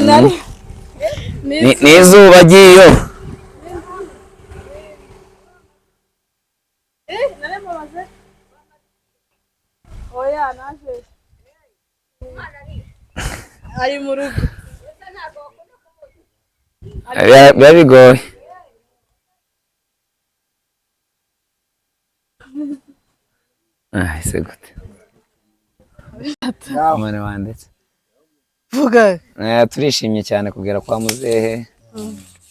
nari n'izuba giyo naremubaze oya naje ari mu rugo biba bigoye ese gute umwana wanditse vuga turishimye cyane kugera kwa muzehe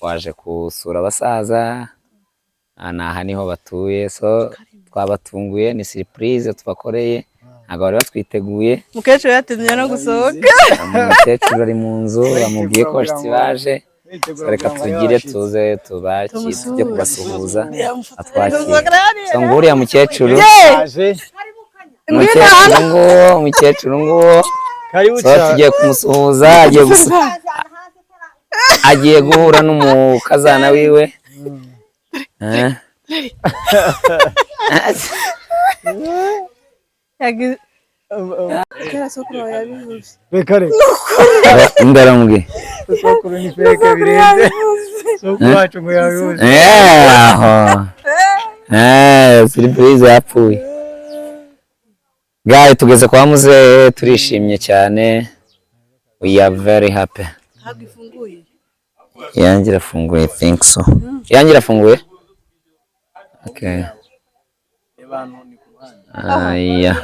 waje gusura abasaza aha niho batuye so twabatunguye ni surprise tubakoreye ntabwo bari batwiteguye mukecuru yatinye no gusohoka umukecuru ari mu nzu bamubwiye ko abashyitsi baje reka tugire tuze tubakire tujye kubasuhuza atwakire so ngo uriya mukecuru umukecuru nguwo so tugiye kumusuhuza agiye guhura n'umukazana wiwe kera sokuru yabivuze bekare ndaramubwiye sokuru ni feke birenze sokuru wacu ngo yabivuze surprise yapfuye gaye tugeze kwa muzehe turishimye cyane we are very happy ntabwo ifunguye yangira afunguye think so yangira afunguye okay yeah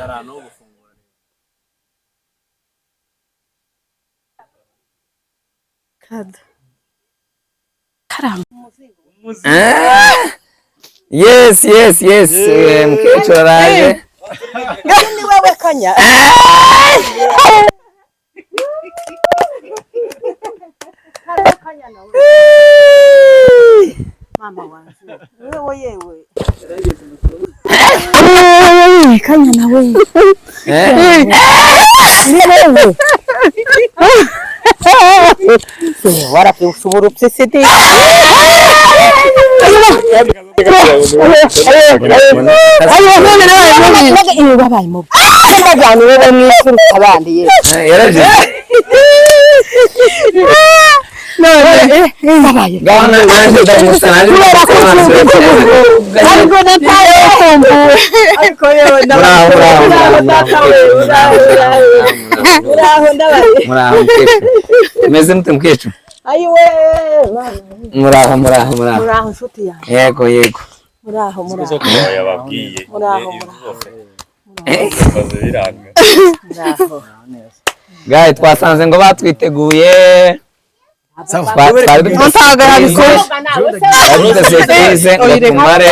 yes mukecuru araje ni wewe kanya mama wanjye wewe yewe kanya nawe warapimshubura upsisidi babaye mu bajyana wewe mwisuru abandi ye yaraje babaye gahunda naje ndamusana ariko nataye kumbuwe ariko yewe muraho meze mute mukecuru ayiwe muraho nshuti yanjye yego muraho yababwiye muraho gaye twasanze ngo batwiteguye twari dufite surprise ngo tumare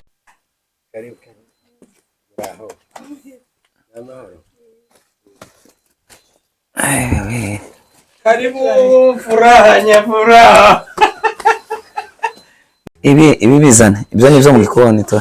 karibu furaha nyafuraha ibi bizana ibyo ni byo mu gikoni to